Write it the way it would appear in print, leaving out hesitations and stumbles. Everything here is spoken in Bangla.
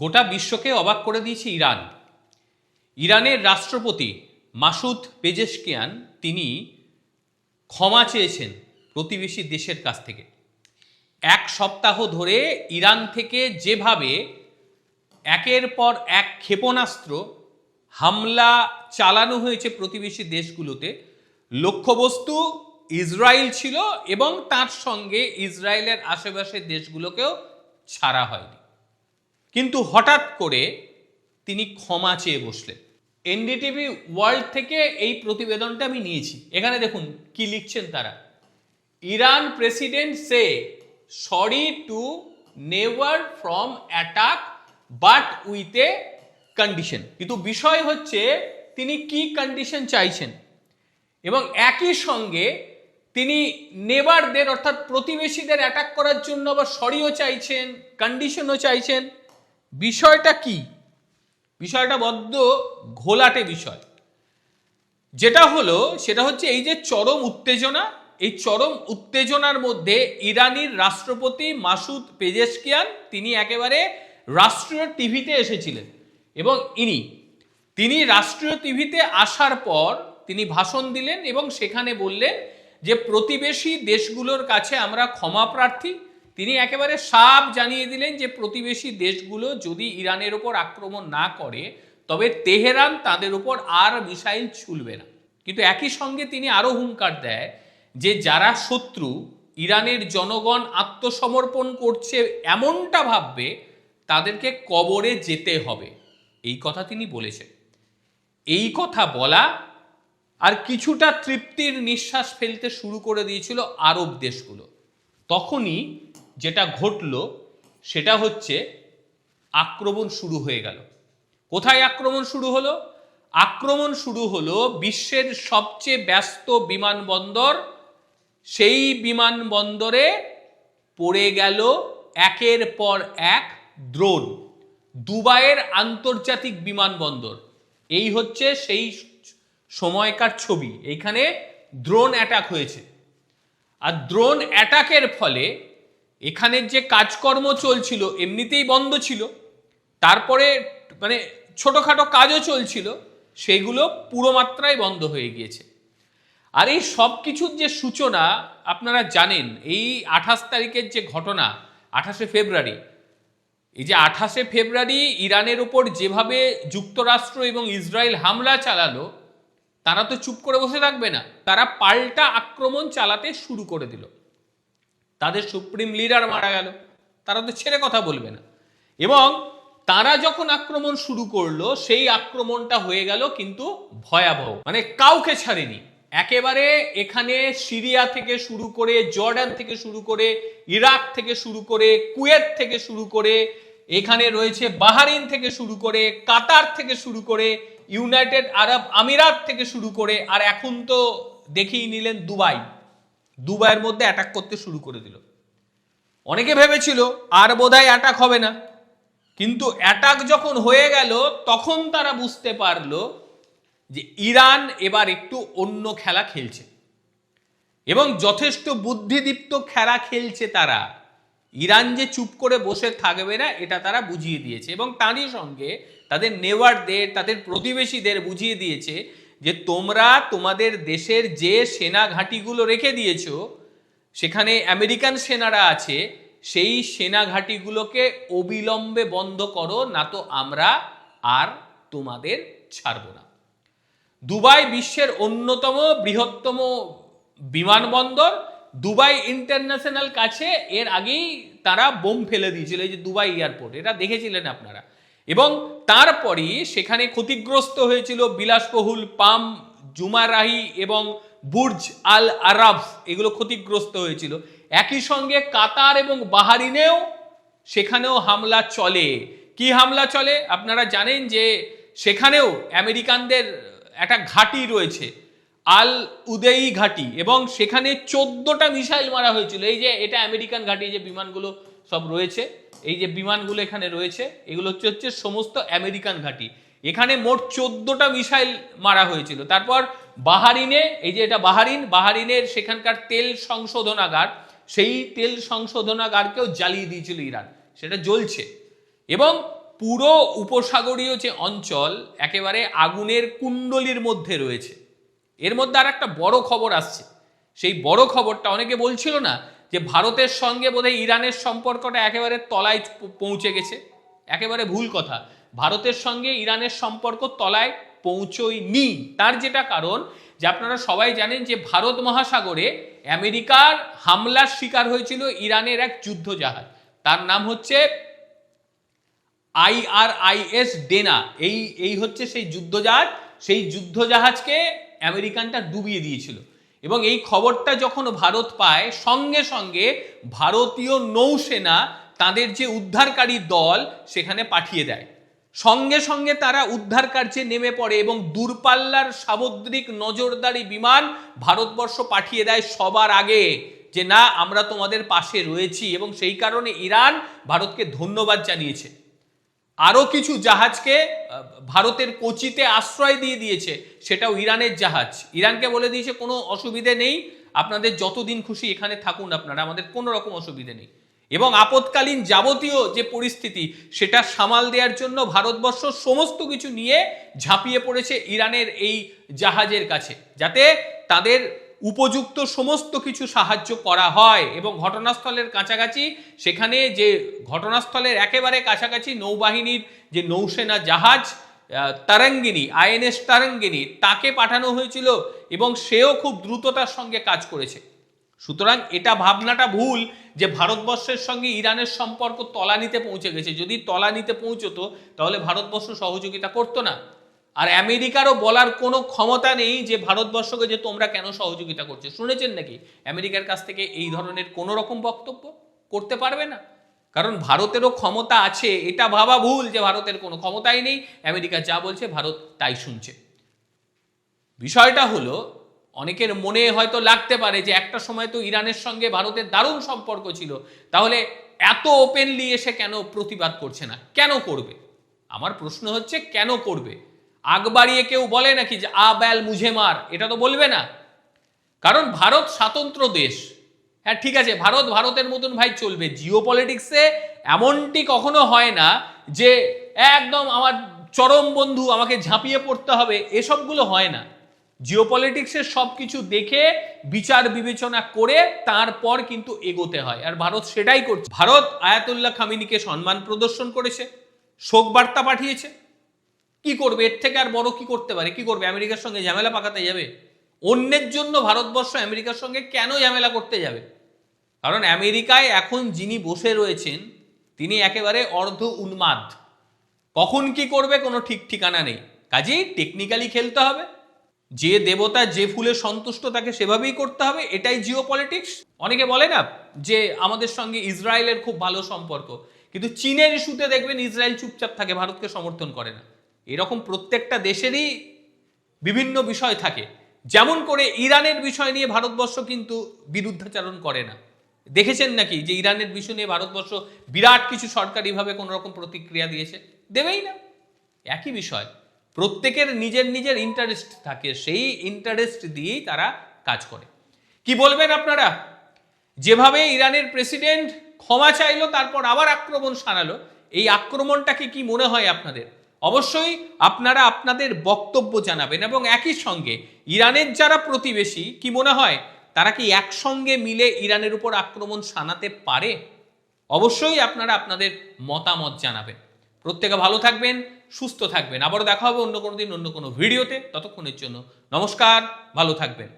গোটা বিশ্বকে অবাক করে দিয়েছে ইরান। ইরানের রাষ্ট্রপতি মাসুদ পেজেশকিয়ান তিনি ক্ষমা চেয়েছেন প্রতিবেশী দেশের কাছ থেকে। এক সপ্তাহ ধরে ইরান থেকে যেভাবে একের পর এক ক্ষেপণাস্ত্র হামলা চালানো হয়েছে প্রতিবেশী দেশগুলোতে, লক্ষ্যবস্তু ইসরায়েল ছিল এবং তার সঙ্গে ইসরায়েলের আশেপাশের দেশগুলোকেও ছাড়া হয়নি। কিন্তু হঠাৎ করে তিনি ক্ষমা চেয়ে বসলেন। এনডিটিভি ওয়ার্ল্ড থেকে এই প্রতিবেদনটা আমি নিয়েছি। এখানে দেখুন কি লিখছেন তারা। Iran president said sorry to never from attack but with a condition. কিন্তু বিষয় হচ্ছে তিনি কি কন্ডিশন চাইছেন, এবং একই সঙ্গে তিনি নেবারদের অর্থাৎ প্রতিবেশীদের অ্যাটাক করার জন্য আবার সরিও চাইছেন, কন্ডিশনও চাইছেন। বিষয়টা কি? বিষয়টা বড্ড ঘোলাটে বিষয়। যেটা হলো সেটা হচ্ছে এই যে চরম উত্তেজনা, এই চরম উত্তেজনার মধ্যে ইরানির রাষ্ট্রপতি মাসুদ পেজেশকিয়ান তিনি একেবারে রাষ্ট্রীয় টিভিতে এসেছিলেন, এবং তিনি রাষ্ট্রীয় টিভিতে আসার পর তিনি ভাষণ দিলেন এবং সেখানে বললেন যে প্রতিবেশী দেশগুলোর কাছে আমরা ক্ষমা প্রার্থী। তিনি একেবারে সাফ জানিয়ে দিলেন যে প্রতিবেশী দেশগুলো যদি ইরানের ওপর আক্রমণ না করে তবে তেহরান তাদের উপর আর মিসাইল ছুড়বে না। কিন্তু একই সঙ্গে তিনি আরো হুঙ্কার দেয় যে যারা শত্রু, ইরানের জনগণ আত্মসমর্পণ করছে এমনটা ভাববে তাদেরকে কবরে যেতে হবে। এই কথা তিনি বলেছেন। এই কথা বলা আর কিছুটা তৃপ্তির নিঃশ্বাস ফেলতে শুরু করে দিয়েছিল আরব দেশগুলো। তখনই যেটা ঘটল সেটা হচ্ছে আক্রমণ শুরু হয়ে গেল। কোথায় আক্রমণ শুরু হলো? আক্রমণ শুরু হলো বিশ্বের সবচেয়ে ব্যস্ত বিমানবন্দর, সেই বিমানবন্দরে পড়ে গেল একের পর এক ড্রোন। দুবাইয়ের আন্তর্জাতিক বিমানবন্দর, এই হচ্ছে সেই সময়কার ছবি। এইখানে ড্রোন অ্যাটাক হয়েছে, আর ড্রোন অ্যাটাকের ফলে এখানের যে কাজকর্ম চলছিল এমনিতেই বন্ধ ছিল, তারপরে মানে ছোটোখাটো কাজও চলছিল, সেগুলো পুরো মাত্রায় বন্ধ হয়ে গিয়েছে। আর এই সব কিছুর যে সূচনা আপনারা জানেন, এই 28 তারিখের যে ঘটনা, 28শে ফেব্রুয়ারি, এই যে 28শে ফেব্রুয়ারি ইরানের উপর যেভাবে যুক্তরাষ্ট্র এবং ইসরায়েল হামলা চালালো, তারা তো চুপ করে বসে থাকবে না, তারা পাল্টা আক্রমণ চালাতে শুরু করে দিল। তাদের সুপ্রিম লিডার মারা গেল, তারা তো ছেড়ে কথা বলবে না। এবং তারা যখন আক্রমণ শুরু করলো সেই আক্রমণটা হয়ে গেল কিন্তু ভয়াবহ, মানে কাউকে ছাড়েনি। একেবারে এখানে সিরিয়া থেকে শুরু করে, জর্ডান থেকে শুরু করে, ইরাক থেকে শুরু করে, কুয়েত থেকে শুরু করে, এখানে রয়েছে বাহারিন থেকে শুরু করে, কাতার থেকে শুরু করে, ইউনাইটেড আরব আমিরাত থেকে শুরু করে, আর এখন তো দেখেই নিলেন দুবাইয়ের মধ্যে অ্যাটাক করতে শুরু করে দিল। অনেকে ভেবেছিল আর বোধহয় অ্যাটাক হবে না, কিন্তু অ্যাটাক যখন হয়ে গেল তখন তারা বুঝতে পারলো যে ইরান এবার একটু অন্য খেলা খেলছে, এবং যথেষ্ট বুদ্ধিদীপ্ত খেলা খেলছে তারা। ইরান যে চুপ করে বসে থাকবে না এটা তারা বুঝিয়ে দিয়েছে, এবং তারই সঙ্গে তাদের নেবারদের, তাদের প্রতিবেশীদের বুঝিয়ে দিয়েছে যে তোমরা তোমাদের দেশের যে সেনা ঘাঁটিগুলো রেখে দিয়েছো, সেখানে আমেরিকান সেনারা আছে, সেই সেনা ঘাঁটিগুলোকে অবিলম্বে বন্ধ করো, না তো আমরা আর তোমাদের ছাড়ব না। দুবাই বিশ্বের অন্যতম বৃহত্তম বিমানবন্দর, দুবাই ইন্টারন্যাশনাল কাছে এর আগেই তারা বোম ফেলে দিয়েছিল, এই যে দুবাই এয়ারপোর্ট, এটা দেখেছিলেন আপনারা। এবং তারপরই সেখানে ক্ষতিগ্রস্ত হয়েছিল বিলাসবহুল পাম জুমারাহি এবং বুর্জ আল আরাব, এগুলো ক্ষতিগ্রস্ত হয়েছিল। একই সঙ্গে কাতার এবং বাহারিনেও সেখানেও হামলা চলে। কি হামলা চলে আপনারা জানেন যে সেখানেও আমেরিকানদের একটা ঘাঁটি রয়েছে, আল উদেই ঘাঁটি, এবং সেখানে 14টা মিসাইল মারা হয়েছিল। এই যে এটা আমেরিকান ঘাঁটি, যে বিমানগুলো সব রয়েছে, এই যে বিমানগুলো এখানে রয়েছে, এগুলো হচ্ছে সমস্ত আমেরিকান ঘাঁটি। এখানে মোট 14টা মিসাইল মারা হয়েছিল। তারপর বাহারিনে, এই যে এটা বাহারিনের সেখানকার তেল সংশোধনাগার, সেই তেল সংশোধনাগারকেও জ্বালিয়ে দিয়েছিল ইরান, সেটা জ্বলছে। এবং পুরো উপসাগরীয় যে অঞ্চল একেবারে আগুনের কুণ্ডলীর মধ্যে রয়েছে। এর মধ্যে আর একটা বড় খবর আসছে। সেই বড় খবরটা, অনেকে বলছিল না যে ভারতের সঙ্গে বোধহয় ইরানের সম্পর্কটা একেবারে তলায় পৌঁছে গেছে। একেবারে ভুল কথা। ভারতের সঙ্গে ইরানের সম্পর্ক তলায় পৌঁছয়নি। তার যেটা কারণ, যে আপনারা সবাই জানেন যে ভারত মহাসাগরে আমেরিকার হামলার শিকার হয়েছিল ইরানের এক যুদ্ধ জাহাজ, তার নাম হচ্ছে IRIS ডেনা। এই হচ্ছে সেই যুদ্ধজাহাজ। সেই যুদ্ধজাহাজকে আমেরিকানটা ডুবিয়ে দিয়েছিল, এবং এই খবরটা যখন ভারত পায় সঙ্গে সঙ্গে ভারতীয় নৌসেনা তাদের যে উদ্ধারকারী দল সেখানে পাঠিয়ে দেয়। সঙ্গে সঙ্গে তারা উদ্ধার কার্যে নেমে পড়ে এবং দূরপাল্লার সামুদ্রিক নজরদারি বিমান ভারতবর্ষ পাঠিয়ে দেয় সবার আগে, যে না আমরা তোমাদের পাশে রয়েছি। এবং সেই কারণে ইরান ভারতকে ধন্যবাদ জানিয়েছে। আরও কিছু জাহাজকে ভারতের কোচিতে আশ্রয় দিয়ে দিয়েছে, সেটাও ইরানের জাহাজ। ইরানকে বলে দিয়েছে কোনো অসুবিধে নেই, আপনাদের যতদিন খুশি এখানে থাকুন আপনারা, আমাদের কোনো রকম অসুবিধে নেই। এবং আপৎকালীন যাবতীয় যে পরিস্থিতি সেটা সামাল দেওয়ার জন্য ভারতবর্ষ সমস্ত কিছু নিয়ে ঝাঁপিয়ে পড়েছে ইরানের এই জাহাজের কাছে, যাতে তাদের উপযুক্ত সমস্ত কিছু সাহায্য করা হয়। এবং ঘটনাস্থলের কাছাকাছি, সেখানে যে ঘটনাস্থলের একেবারে কাছাকাছি নৌবাহিনীর যে নৌসেনা জাহাজ তারাঙ্গিনী, INS তারাঙ্গিনী, তাকে পাঠানো হয়েছিল এবং সেও খুব দ্রুততার সঙ্গে কাজ করেছে। সুতরাং এটা ভাবনাটা ভুল যে ভারতবর্ষের সঙ্গে ইরানের সম্পর্ক তলানিতে পৌঁছে গেছে। যদি তলানিতে পৌঁছতো তাহলে ভারতবর্ষ সহযোগিতা করতো না। আর আমেরিকারও বলার কোনো ক্ষমতা নেই যে ভারতবর্ষকে যে তোমরা কেন সহযোগিতা করছো। শুনেছেন নাকি আমেরিকার কাছ থেকে এই ধরনের কোনো রকম বক্তব্য? করতে পারবে না, কারণ ভারতেরও ক্ষমতা আছে। এটা ভাবা ভুল যে ভারতের কোনো ক্ষমতাই নেই, আমেরিকা যা বলছে ভারত তাই শুনছে। বিষয়টা হলো, অনেকের মনে হয়তো লাগতে পারে যে একটা সময় তো ইরানের সঙ্গে ভারতের দারুণ সম্পর্ক ছিল, তাহলে এত ওপেনলি এসে কেন প্রতিবাদ করছে না? কেন করবে? আমার প্রশ্ন হচ্ছে কেন করবে? আগ বাড়িয়ে কেউ বলে নাকি যে আ ব্যাল মুঝে মার? এটা তো বলবে না, কারণ ভারত স্বতন্ত্র দেশ। হ্যাঁ ঠিক আছে, ভারত ভারতের মতন ভাই চলবে। জিও পলিটিক্সে এমনটি কখনো হয় না যে একদম আমার চরম বন্ধু আমাকে ঝাঁপিয়ে পড়তে হবে, এসবগুলো হয় না। জিও পলিটিক্সের সব কিছু দেখে বিচার বিবেচনা করে তারপর কিন্তু এগোতে হয়, আর ভারত সেটাই করছে। ভারত আয়াতুল্লাহ খামিনিকে সম্মান প্রদর্শন করেছে, শোক বার্তা পাঠিয়েছে। কি করবে? এর থেকে আর বড় কি করতে পারে? কি করবে? আমেরিকার সঙ্গে ঝামেলা পাকাতে যাবে? অন্যের জন্য ভারতবর্ষ আমেরিকার সঙ্গে কেন ঝামেলা করতে যাবে? কারণ আমেরিকায় এখন যিনি বসে রয়েছেন তিনি একেবারে অর্ধ উন্মাদ। কখন কি করবে কোনো ঠিক ঠিকানা নেই। কাজেই টেকনিক্যালি খেলতে হবে। যে দেবতা যে ফুলে সন্তুষ্ট তাকে সেভাবেই করতে হবে, এটাই জিও পলিটিক্স। অনেকে বলে না যে আমাদের সঙ্গে ইসরায়েলের খুব ভালো সম্পর্ক, কিন্তু চীনের ইস্যুতে দেখবেন ইসরায়েল চুপচাপ থাকে, ভারতকে সমর্থন করে না। এরকম প্রত্যেকটা দেশেরই বিভিন্ন বিষয় থাকে। যেমন করে ইরানের বিষয় নিয়ে ভারতবর্ষ কিন্তু বিরুদ্ধাচরণ করে না। দেখেছেন নাকি যে ইরানের বিষয় নিয়ে ভারতবর্ষ বিরাট কিছু সরকারিভাবে কোনো রকম প্রতিক্রিয়া দিয়েছে? দেবেই না। একই বিষয়, প্রত্যেকের নিজের নিজের ইন্টারেস্ট থাকে, সেই ইন্টারেস্ট দিয়েই তারা কাজ করে। কি বলবেন আপনারা? যেভাবে ইরানের প্রেসিডেন্ট ক্ষমা চাইলো তারপর আবার আক্রমণ শানালো, এই আক্রমণটাকে কি মনে হয় আপনাদের? অবশ্যই আপনারা আপনাদের বক্তব্য জানাবেন। এবং একই সঙ্গে ইরানের যারা প্রতিবেশী, কি মনে হয় তারা কি একসঙ্গে মিলে ইরানের উপর আক্রমণ শানাতে পারে? অবশ্যই আপনারা আপনাদের মতামত জানাবেন। প্রত্যেকে ভালো থাকবেন, সুস্থ থাকবেন। আবারও দেখা হবে অন্য কোনো দিন অন্য কোনো ভিডিওতে। ততক্ষণের জন্য নমস্কার, ভালো থাকবেন।